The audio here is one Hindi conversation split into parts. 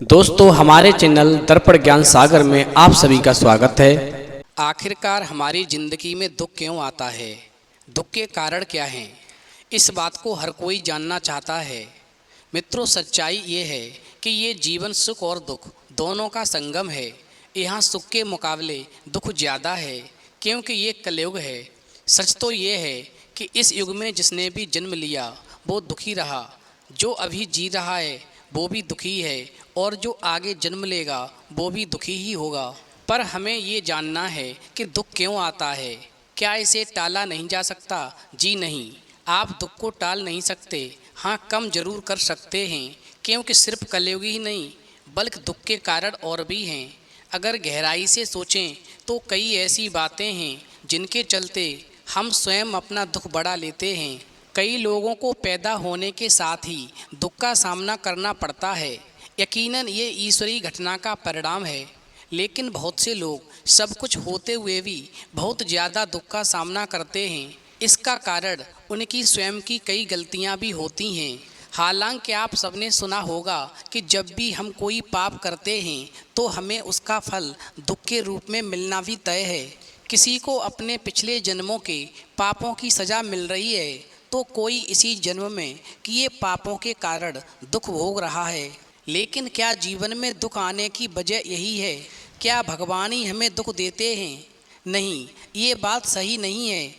दोस्तों हमारे चैनल दर्पण ज्ञान सागर में आप सभी का स्वागत है। आखिरकार हमारी ज़िंदगी में दुख क्यों आता है? दुख के कारण क्या हैं? इस बात को हर कोई जानना चाहता है। मित्रों, सच्चाई ये है कि ये जीवन सुख और दुख दोनों का संगम है। यहाँ सुख के मुकाबले दुख ज़्यादा है, क्योंकि ये कलयुग है। सच तो ये है कि इस युग में जिसने भी जन्म लिया वो दुखी रहा, जो अभी जी रहा है वो भी दुखी है, और जो आगे जन्म लेगा वो भी दुखी ही होगा। पर हमें ये जानना है कि दुख क्यों आता है। क्या इसे टाला नहीं जा सकता? जी नहीं, आप दुख को टाल नहीं सकते। हाँ, कम जरूर कर सकते हैं, क्योंकि सिर्फ कलयुग ही नहीं बल्कि दुख के कारण और भी हैं। अगर गहराई से सोचें तो कई ऐसी बातें हैं जिनके चलते हम स्वयं अपना दुख बढ़ा लेते हैं। कई लोगों को पैदा होने के साथ ही दुख का सामना करना पड़ता है। यकीनन ये ईश्वरीय घटना का परिणाम है, लेकिन बहुत से लोग सब कुछ होते हुए भी बहुत ज़्यादा दुख का सामना करते हैं। इसका कारण उनकी स्वयं की कई गलतियां भी होती हैं। हालांकि आप सबने सुना होगा कि जब भी हम कोई पाप करते हैं तो हमें उसका फल दुख के रूप में मिलना भी तय है। किसी को अपने पिछले जन्मों के पापों की सज़ा मिल रही है तो कोई इसी जन्म में किए पापों के कारण दुख भोग रहा है। लेकिन क्या जीवन में दुख आने की वजह यही है? क्या भगवान ही हमें दुख देते हैं? नहीं, ये बात सही नहीं है।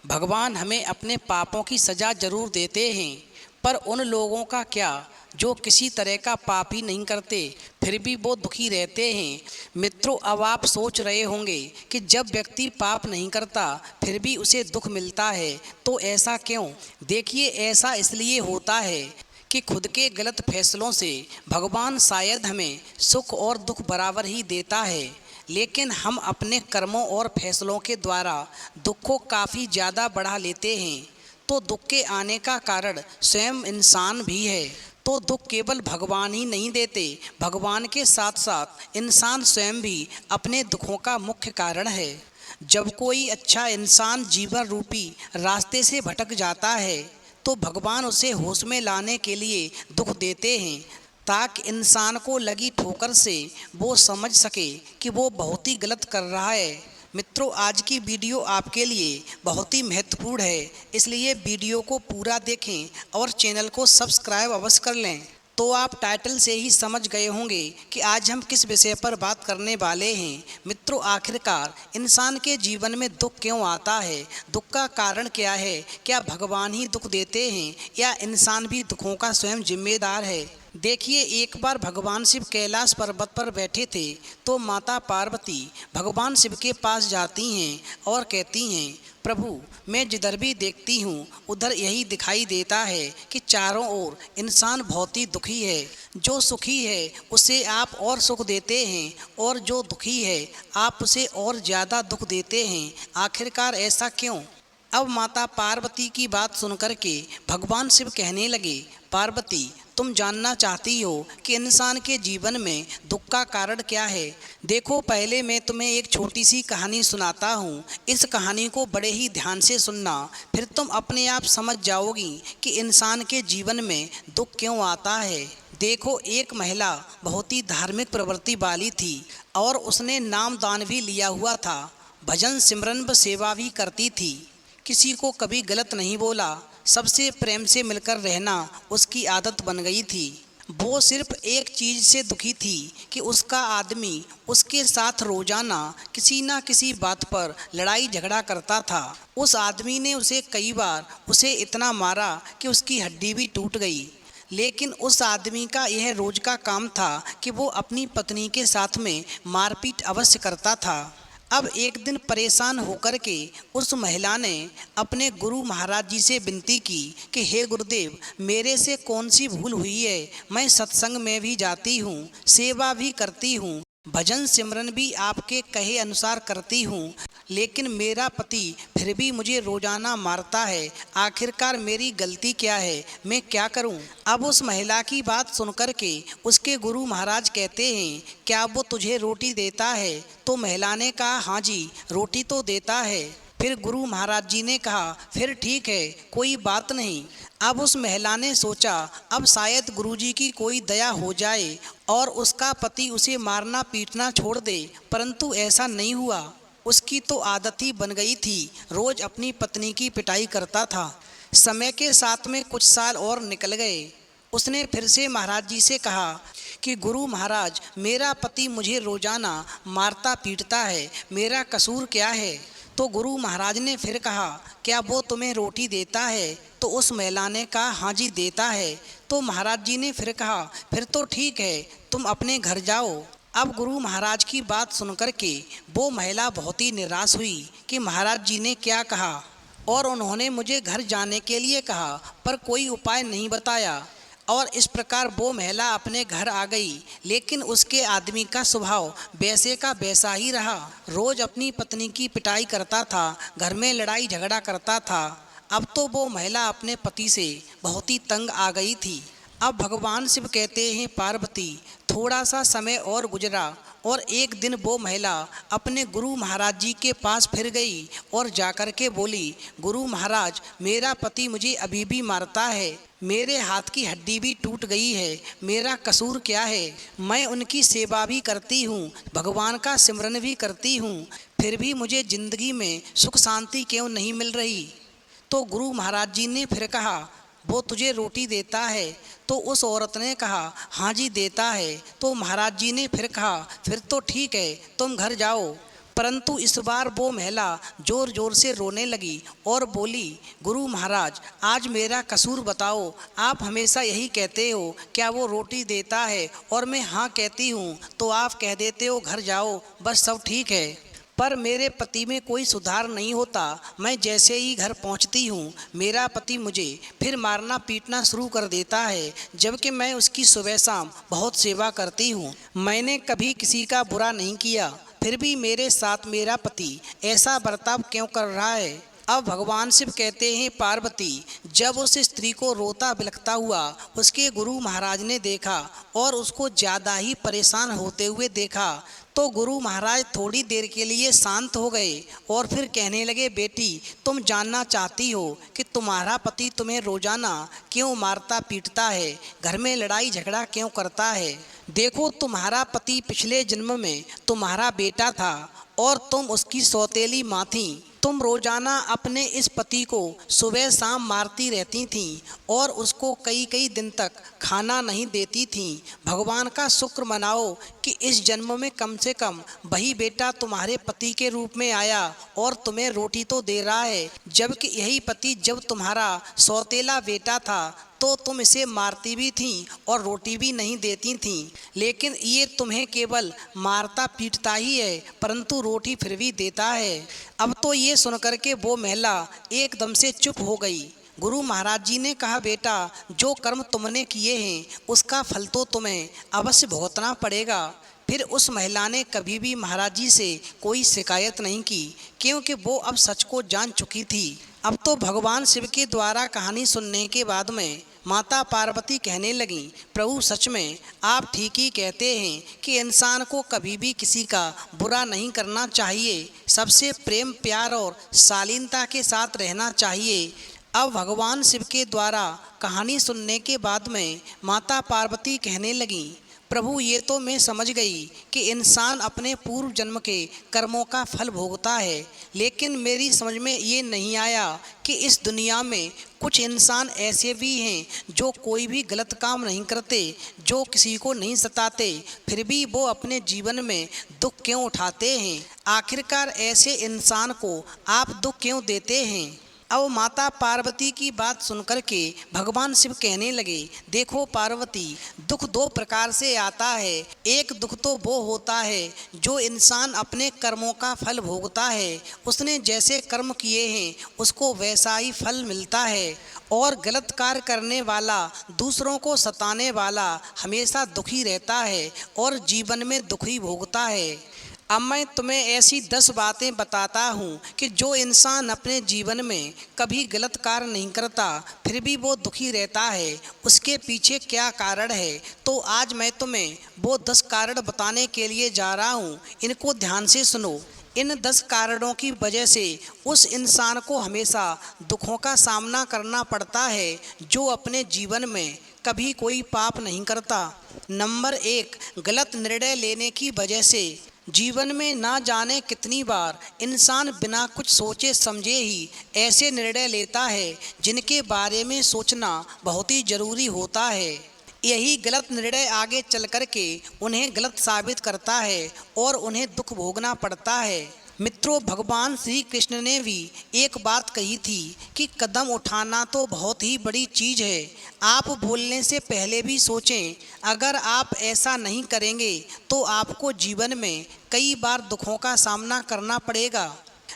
भगवान हमें अपने पापों की सज़ा जरूर देते हैं, पर उन लोगों का क्या जो किसी तरह का पाप ही नहीं करते फिर भी वो दुखी रहते हैं। मित्रों, अब आप सोच रहे होंगे कि जब व्यक्ति पाप नहीं करता फिर भी उसे दुख मिलता है, तो ऐसा क्यों? देखिए, ऐसा इसलिए होता है कि खुद के गलत फैसलों से भगवान शायद हमें सुख और दुख बराबर ही देता है, लेकिन हम अपने कर्मों और फैसलों के द्वारा दुख को काफ़ी ज़्यादा बढ़ा लेते हैं। तो दुख के आने का कारण स्वयं इंसान भी है। तो दुख केवल भगवान ही नहीं देते, भगवान के साथ साथ इंसान स्वयं भी अपने दुखों का मुख्य कारण है। जब कोई अच्छा इंसान जीवन रूपी रास्ते से भटक जाता है तो भगवान उसे होश में लाने के लिए दुख देते हैं, ताकि इंसान को लगी ठोकर से वो समझ सके कि वो बहुत ही गलत कर रहा है। मित्रों, आज की वीडियो आपके लिए बहुत ही महत्वपूर्ण है, इसलिए वीडियो को पूरा देखें और चैनल को सब्सक्राइब अवश्य कर लें। तो आप टाइटल से ही समझ गए होंगे कि आज हम किस विषय पर बात करने वाले हैं। मित्रों, आखिरकार इंसान के जीवन में दुख क्यों आता है? दुख का कारण क्या है? क्या भगवान ही दुख देते हैं या इंसान भी दुखों का स्वयं जिम्मेदार है? देखिए, एक बार भगवान शिव कैलाश पर्वत पर बैठे थे तो माता पार्वती भगवान शिव के पास जाती हैं और कहती हैं, प्रभु, मैं जिधर भी देखती हूँ उधर यही दिखाई देता है कि चारों ओर इंसान बहुत ही दुखी है। जो सुखी है उसे आप और सुख देते हैं, और जो दुखी है आप उसे और ज़्यादा दुख देते हैं। आखिरकार ऐसा क्यों? अब माता पार्वती की बात सुनकर के भगवान शिव कहने लगे, पार्वती, तुम जानना चाहती हो कि इंसान के जीवन में दुख का कारण क्या है? देखो, पहले मैं तुम्हें एक छोटी सी कहानी सुनाता हूँ। इस कहानी को बड़े ही ध्यान से सुनना, फिर तुम अपने आप समझ जाओगी कि इंसान के जीवन में दुख क्यों आता है। देखो, एक महिला बहुत ही धार्मिक प्रवृत्ति वाली थी और उसने नाम दान भी लिया हुआ था, भजन सिमरन व सेवा भी करती थी, किसी को कभी गलत नहीं बोला, सबसे प्रेम से मिलकर रहना उसकी आदत बन गई थी। वो सिर्फ एक चीज़ से दुखी थी कि उसका आदमी उसके साथ रोजाना किसी ना किसी बात पर लड़ाई झगड़ा करता था। उस आदमी ने उसे कई बार उसे इतना मारा कि उसकी हड्डी भी टूट गई। लेकिन उस आदमी का यह रोज का काम था कि वो अपनी पत्नी के साथ में मारपीट अवश्य करता था। अब एक दिन परेशान होकर के उस महिला ने अपने गुरु महाराज जी से विनती की कि हे गुरुदेव, मेरे से कौन सी भूल हुई है? मैं सत्संग में भी जाती हूँ, सेवा भी करती हूँ, भजन सिमरन भी आपके कहे अनुसार करती हूँ, लेकिन मेरा पति फिर भी मुझे रोजाना मारता है। आखिरकार मेरी गलती क्या है? मैं क्या करूं? अब उस महिला की बात सुनकर के उसके गुरु महाराज कहते हैं, क्या वो तुझे रोटी देता है? तो महिला ने कहा, हाँ जी, रोटी तो देता है। फिर गुरु महाराज जी ने कहा, फिर ठीक है, कोई बात नहीं। अब उस महिला ने सोचा, अब शायद गुरुजी की कोई दया हो जाए और उसका पति उसे मारना पीटना छोड़ दे, परंतु ऐसा नहीं हुआ। उसकी तो आदत ही बन गई थी, रोज अपनी पत्नी की पिटाई करता था। समय के साथ में कुछ साल और निकल गए। उसने फिर से महाराज जी से कहा कि गुरु महाराज, मेरा पति मुझे रोजाना मारता पीटता है, मेरा कसूर क्या है? तो गुरु महाराज ने फिर कहा, क्या वो तुम्हें रोटी देता है? तो उस महिला ने कहा, हाँ जी देता है। तो महाराज जी ने फिर कहा, फिर तो ठीक है, तुम अपने घर जाओ। अब गुरु महाराज की बात सुनकर के वो महिला बहुत ही निराश हुई कि महाराज जी ने क्या कहा, और उन्होंने मुझे घर जाने के लिए कहा पर कोई उपाय नहीं बताया। और इस प्रकार वो महिला अपने घर आ गई। लेकिन उसके आदमी का स्वभाव वैसे का वैसा ही रहा। रोज अपनी पत्नी की पिटाई करता था, घर में लड़ाई झगड़ा करता था। अब तो वो महिला अपने पति से बहुत ही तंग आ गई थी। अब भगवान शिव कहते हैं, पार्वती, थोड़ा सा समय और गुजरा और एक दिन वो महिला अपने गुरु महाराज जी के पास फिर गई और जाकर के बोली, गुरु महाराज, मेरा पति मुझे अभी भी मारता है, मेरे हाथ की हड्डी भी टूट गई है, मेरा कसूर क्या है? मैं उनकी सेवा भी करती हूँ, भगवान का सिमरन भी करती हूँ, फिर भी मुझे जिंदगी में सुख शांति क्यों नहीं मिल रही? तो गुरु महाराज जी ने फिर कहा, वो तुझे रोटी देता है? तो उस औरत ने कहा, हाँ जी देता है। तो महाराज जी ने फिर कहा, फिर तो ठीक है, तुम घर जाओ। परंतु इस बार वो महिला जोर जोर से रोने लगी और बोली, गुरु महाराज, आज मेरा कसूर बताओ, आप हमेशा यही कहते हो, क्या वो रोटी देता है और मैं हाँ कहती हूँ तो आप कह देते हो घर जाओ, बस सब ठीक है। पर मेरे पति में कोई सुधार नहीं होता। मैं जैसे ही घर पहुंचती हूं, मेरा पति मुझे फिर मारना पीटना शुरू कर देता है, जबकि मैं उसकी सुबह शाम बहुत सेवा करती हूं। मैंने कभी किसी का बुरा नहीं किया, फिर भी मेरे साथ मेरा पति ऐसा बर्ताव क्यों कर रहा है? अब भगवान शिव कहते हैं, पार्वती, जब उस स्त्री को रोता बिलखता हुआ उसके गुरु महाराज ने देखा और उसको ज़्यादा ही परेशान होते हुए देखा, तो गुरु महाराज थोड़ी देर के लिए शांत हो गए और फिर कहने लगे, बेटी, तुम जानना चाहती हो कि तुम्हारा पति तुम्हें रोजाना क्यों मारता पीटता है, घर में लड़ाई झगड़ा क्यों करता है? देखो, तुम्हारा पति पिछले जन्म में तुम्हारा बेटा था और तुम उसकी सौतेली माँ थी। तुम रोजाना अपने इस पति को सुबह शाम मारती रहती थीं और उसको कई कई दिन तक खाना नहीं देती थीं। भगवान का शुक्र मनाओ कि इस जन्म में कम से कम वही बेटा तुम्हारे पति के रूप में आया और तुम्हें रोटी तो दे रहा है, जबकि यही पति जब तुम्हारा सौतेला बेटा था तो तुम इसे मारती भी थीं और रोटी भी नहीं देती थीं। लेकिन ये तुम्हें केवल मारता पीटता ही है, परंतु रोटी फिर भी देता है। अब तो ये सुनकर के वो महिला एकदम से चुप हो गई। गुरु महाराज जी ने कहा, बेटा, जो कर्म तुमने किए हैं उसका फल तो तुम्हें अवश्य भुगतना पड़ेगा। फिर उस महिला ने कभी भी महाराज जी से कोई शिकायत नहीं की, क्योंकि वो अब सच को जान चुकी थी। अब तो भगवान शिव के द्वारा कहानी सुनने के बाद में माता पार्वती कहने लगी, प्रभु, सच में आप ठीक ही कहते हैं कि इंसान को कभी भी किसी का बुरा नहीं करना चाहिए, सबसे प्रेम प्यार और शालीनता के साथ रहना चाहिए। अब भगवान शिव के द्वारा कहानी सुनने के बाद में माता पार्वती कहने लगी, प्रभु, ये तो मैं समझ गई कि इंसान अपने पूर्व जन्म के कर्मों का फल भोगता है, लेकिन मेरी समझ में ये नहीं आया कि इस दुनिया में कुछ इंसान ऐसे भी हैं जो कोई भी गलत काम नहीं करते, जो किसी को नहीं सताते, फिर भी वो अपने जीवन में दुख क्यों उठाते हैं? आखिरकार ऐसे इंसान को आप दुख क्यों देते हैं? अब माता पार्वती की बात सुनकर के भगवान शिव कहने लगे, देखो पार्वती, दुख दो प्रकार से आता है। एक दुख तो वो होता है जो इंसान अपने कर्मों का फल भोगता है, उसने जैसे कर्म किए हैं उसको वैसा ही फल मिलता है। और गलत कार्य करने वाला, दूसरों को सताने वाला हमेशा दुखी रहता है और जीवन में दुख ही भोगता है। अब मैं तुम्हें ऐसी 10 बातें बताता हूँ कि जो इंसान अपने जीवन में कभी गलत कार्य नहीं करता फिर भी वो दुखी रहता है, उसके पीछे क्या कारण है। तो आज मैं तुम्हें वो 10 कारण बताने के लिए जा रहा हूँ, इनको ध्यान से सुनो। इन 10 कारणों की वजह से उस इंसान को हमेशा दुखों का सामना करना पड़ता है जो अपने जीवन में कभी कोई पाप नहीं करता। नंबर 1, गलत निर्णय लेने की वजह से। जीवन में ना जाने कितनी बार इंसान बिना कुछ सोचे समझे ही ऐसे निर्णय लेता है जिनके बारे में सोचना बहुत ही ज़रूरी होता है। यही गलत निर्णय आगे चल कर के उन्हें गलत साबित करता है और उन्हें दुख भोगना पड़ता है। मित्रों, भगवान श्री कृष्ण ने भी एक बात कही थी कि कदम उठाना तो बहुत ही बड़ी चीज़ है। आप बोलने से पहले भी सोचें। अगर आप ऐसा नहीं करेंगे तो आपको जीवन में कई बार दुखों का सामना करना पड़ेगा।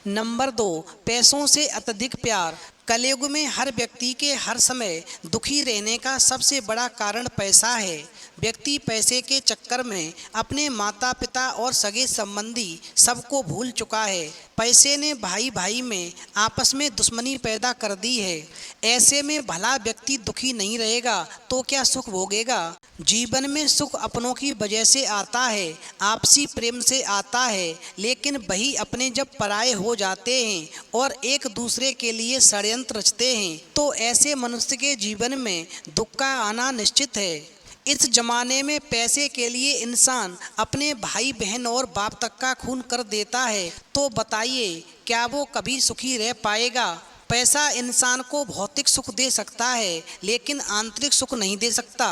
नंबर 2, पैसों से अत्यधिक प्यार। कलयुग में हर व्यक्ति के हर समय दुखी रहने का सबसे बड़ा कारण पैसा है। व्यक्ति पैसे के चक्कर में अपने माता पिता और सगे संबंधी सबको भूल चुका है। पैसे ने भाई भाई में आपस में दुश्मनी पैदा कर दी है। ऐसे में भला व्यक्ति दुखी नहीं रहेगा तो क्या सुख भोगेगा। जीवन में सुख अपनों की वजह से आता है, आपसी प्रेम से आता है, लेकिन वही अपने जब पराये हो जाते हैं और एक दूसरे के लिए षड्यंत्र रचते हैं तो ऐसे मनुष्य के जीवन में दुख का आना निश्चित है। इस जमाने में पैसे के लिए इंसान अपने भाई बहन और बाप तक का खून कर देता है, तो बताइए क्या वो कभी सुखी रह पाएगा। पैसा इंसान को भौतिक सुख दे सकता है लेकिन आंतरिक सुख नहीं दे सकता।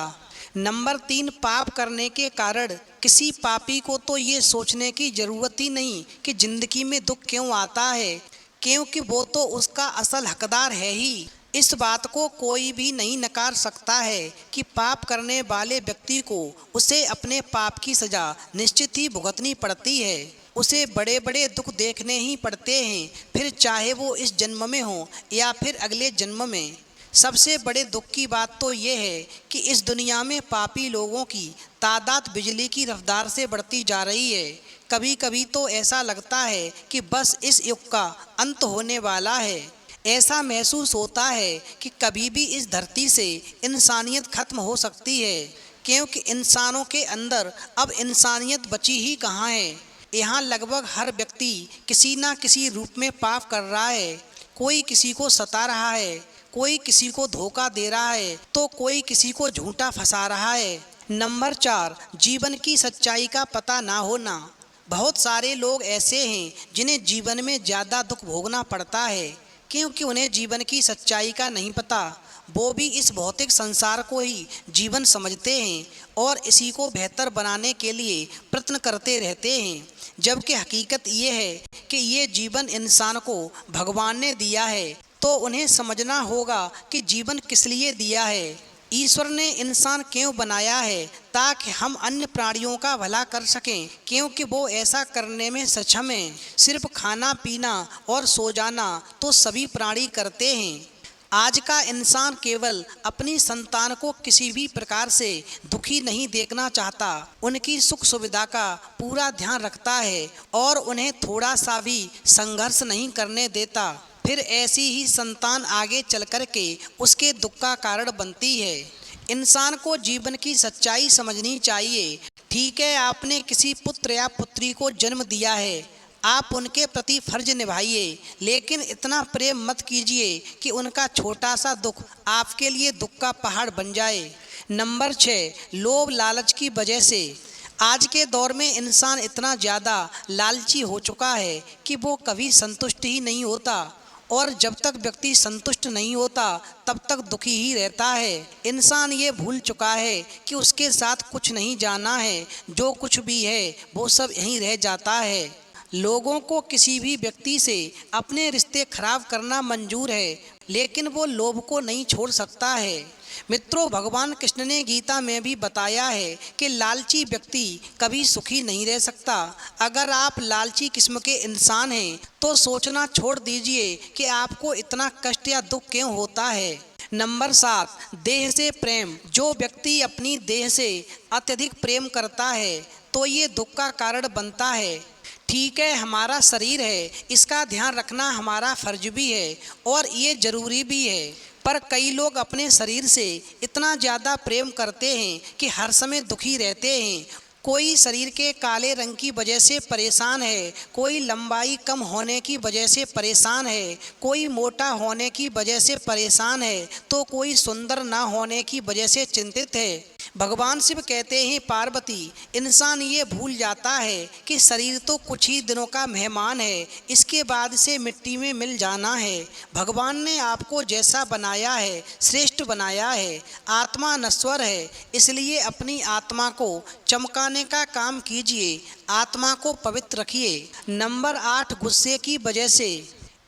नंबर 3, पाप करने के कारण। किसी पापी को तो ये सोचने की ज़रूरत ही नहीं कि ज़िंदगी में दुख क्यों आता है, क्योंकि वो तो उसका असल हकदार है ही। इस बात को कोई भी नहीं नकार सकता है कि पाप करने वाले व्यक्ति को उसे अपने पाप की सज़ा निश्चित ही भुगतनी पड़ती है। उसे बड़े बड़े दुख देखने ही पड़ते हैं, फिर चाहे वो इस जन्म में हो या फिर अगले जन्म में। सबसे बड़े दुख की बात तो ये है कि इस दुनिया में पापी लोगों की तादाद बिजली की रफ्तार से बढ़ती जा रही है। कभी कभी तो ऐसा लगता है कि बस इस युग का अंत होने वाला है। ऐसा महसूस होता है कि कभी भी इस धरती से इंसानियत खत्म हो सकती है, क्योंकि इंसानों के अंदर अब इंसानियत बची ही कहाँ है। यहाँ लगभग हर व्यक्ति किसी ना किसी रूप में पाप कर रहा है। कोई किसी को सता रहा है, कोई किसी को धोखा दे रहा है, तो कोई किसी को झूठा फंसा रहा है। नंबर 4, जीवन की सच्चाई का पता ना होना। बहुत सारे लोग ऐसे हैं जिन्हें जीवन में ज़्यादा दुख भोगना पड़ता है, क्योंकि उन्हें जीवन की सच्चाई का नहीं पता। वो भी इस भौतिक संसार को ही जीवन समझते हैं और इसी को बेहतर बनाने के लिए प्रयत्न करते रहते हैं, जबकि हकीकत ये है कि ये जीवन इंसान को भगवान ने दिया है, तो उन्हें समझना होगा कि जीवन किस लिए दिया है। ईश्वर ने इंसान क्यों बनाया है, ताकि हम अन्य प्राणियों का भला कर सकें, क्योंकि वो ऐसा करने में सक्षम हैं। सिर्फ खाना पीना और सो जाना तो सभी प्राणी करते हैं। आज का इंसान केवल अपनी संतान को किसी भी प्रकार से दुखी नहीं देखना चाहता, उनकी सुख सुविधा का पूरा ध्यान रखता है और उन्हें थोड़ा सा भी संघर्ष नहीं करने देता। फिर ऐसी ही संतान आगे चल कर के उसके दुख का कारण बनती है। इंसान को जीवन की सच्चाई समझनी चाहिए। ठीक है, आपने किसी पुत्र या पुत्री को जन्म दिया है, आप उनके प्रति फर्ज निभाइए, लेकिन इतना प्रेम मत कीजिए कि उनका छोटा सा दुख आपके लिए दुख का पहाड़ बन जाए। नंबर 6, लोभ लालच की वजह से। आज के दौर में इंसान इतना ज़्यादा लालची हो चुका है कि वो कभी संतुष्ट ही नहीं होता, और जब तक व्यक्ति संतुष्ट नहीं होता तब तक दुखी ही रहता है। इंसान ये भूल चुका है कि उसके साथ कुछ नहीं जाना है, जो कुछ भी है वो सब यहीं रह जाता है। लोगों को किसी भी व्यक्ति से अपने रिश्ते खराब करना मंजूर है, लेकिन वो लोभ को नहीं छोड़ सकता है। मित्रों, भगवान कृष्ण ने गीता में भी बताया है कि लालची व्यक्ति कभी सुखी नहीं रह सकता। अगर आप लालची किस्म के इंसान हैं तो सोचना छोड़ दीजिए कि आपको इतना कष्ट या दुख क्यों होता है। नंबर 7, देह से प्रेम। जो व्यक्ति अपनी देह से अत्यधिक प्रेम करता है तो ये दुख का कारण बनता है। ठीक है, हमारा शरीर है, इसका ध्यान रखना हमारा फर्ज भी है और ये ज़रूरी भी है, पर कई लोग अपने शरीर से इतना ज़्यादा प्रेम करते हैं कि हर समय दुखी रहते हैं। कोई शरीर के काले रंग की वजह से परेशान है, कोई लंबाई कम होने की वजह से परेशान है, कोई मोटा होने की वजह से परेशान है, तो कोई सुंदर ना होने की वजह से चिंतित है। भगवान शिव कहते हैं, पार्वती, इंसान ये भूल जाता है कि शरीर तो कुछ ही दिनों का मेहमान है, इसके बाद से मिट्टी में मिल जाना है। भगवान ने आपको जैसा बनाया है श्रेष्ठ बनाया है। आत्मा नश्वर है, इसलिए अपनी आत्मा को चमकाने का काम कीजिए, आत्मा को पवित्र रखिए। नंबर 8, गुस्से की वजह से।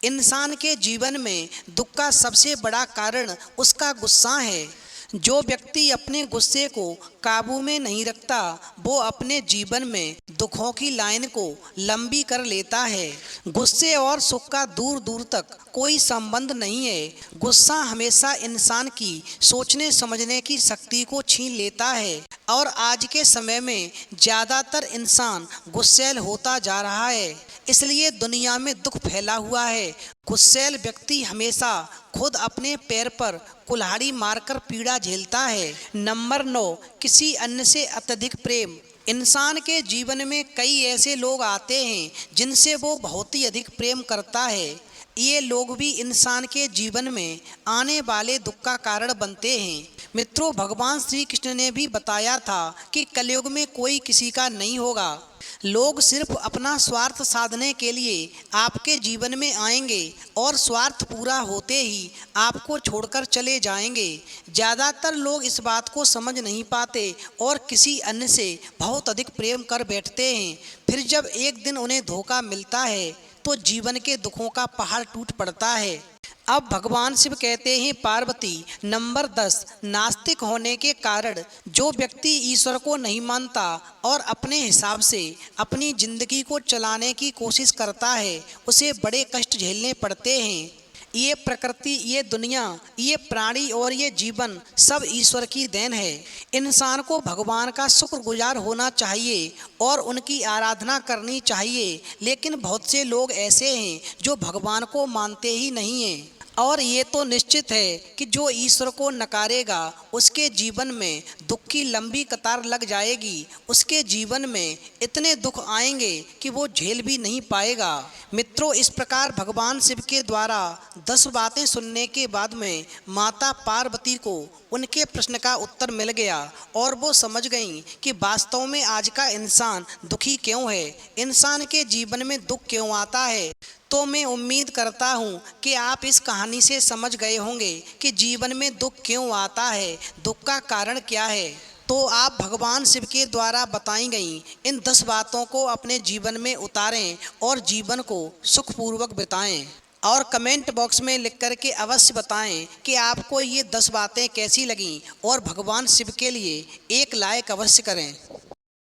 इंसान के जीवन में दुख का सबसे बड़ा कारण उसका गुस्सा है। जो व्यक्ति अपने गुस्से को काबू में नहीं रखता, वो अपने जीवन में दुखों की लाइन को लंबी कर लेता है। गुस्से और सुख का दूर दूर तक कोई संबंध नहीं है। गुस्सा हमेशा इंसान की सोचने समझने की शक्ति को छीन लेता है और आज के समय में ज़्यादातर इंसान गुस्सैल होता जा रहा है, इसलिए दुनिया में दुख फैला हुआ है। गुस्सैल व्यक्ति हमेशा खुद अपने पैर पर कुल्हाड़ी मारकर पीड़ा झेलता है। नंबर 9, किसी अन्य से अत्यधिक प्रेम। इंसान के जीवन में कई ऐसे लोग आते हैं जिनसे वो बहुत ही अधिक प्रेम करता है। ये लोग भी इंसान के जीवन में आने वाले दुख का कारण बनते हैं। मित्रों, भगवान श्री कृष्ण ने भी बताया था कि कलयुग में कोई किसी का नहीं होगा। लोग सिर्फ अपना स्वार्थ साधने के लिए आपके जीवन में आएंगे और स्वार्थ पूरा होते ही आपको छोड़कर चले जाएंगे। ज़्यादातर लोग इस बात को समझ नहीं पाते और किसी अन्य से बहुत अधिक प्रेम कर बैठते हैं। फिर जब एक दिन उन्हें धोखा मिलता है तो जीवन के दुखों का पहाड़ टूट पड़ता है। अब भगवान शिव कहते हैं, पार्वती, नंबर 10, नास्तिक होने के कारण। जो व्यक्ति ईश्वर को नहीं मानता और अपने हिसाब से अपनी जिंदगी को चलाने की कोशिश करता है, उसे बड़े कष्ट झेलने पड़ते हैं। ये प्रकृति, ये दुनिया, ये प्राणी और ये जीवन सब ईश्वर की देन है। इंसान को भगवान का शुक्रगुजार होना चाहिए और उनकी आराधना करनी चाहिए, लेकिन बहुत से लोग ऐसे हैं जो भगवान को मानते ही नहीं हैं। और ये तो निश्चित है कि जो ईश्वर को नकारेगा उसके जीवन में दुख की लंबी कतार लग जाएगी। उसके जीवन में इतने दुख आएंगे कि वो झेल भी नहीं पाएगा। मित्रों, इस प्रकार भगवान शिव के द्वारा 10 बातें सुनने के बाद में माता पार्वती को उनके प्रश्न का उत्तर मिल गया और वो समझ गईं कि वास्तव में आज का इंसान दुखी क्यों है, इंसान के जीवन में दुख क्यों आता है। तो मैं उम्मीद करता हूँ कि आप इस कहानी से समझ गए होंगे कि जीवन में दुख क्यों आता है, दुख का कारण क्या है। तो आप भगवान शिव के द्वारा बताई गई इन 10 बातों को अपने जीवन में उतारें और जीवन को सुखपूर्वक बिताएं। और कमेंट बॉक्स में लिख कर के अवश्य बताएं कि आपको ये 10 बातें कैसी लगीं और भगवान शिव के लिए एक लाइक अवश्य करें।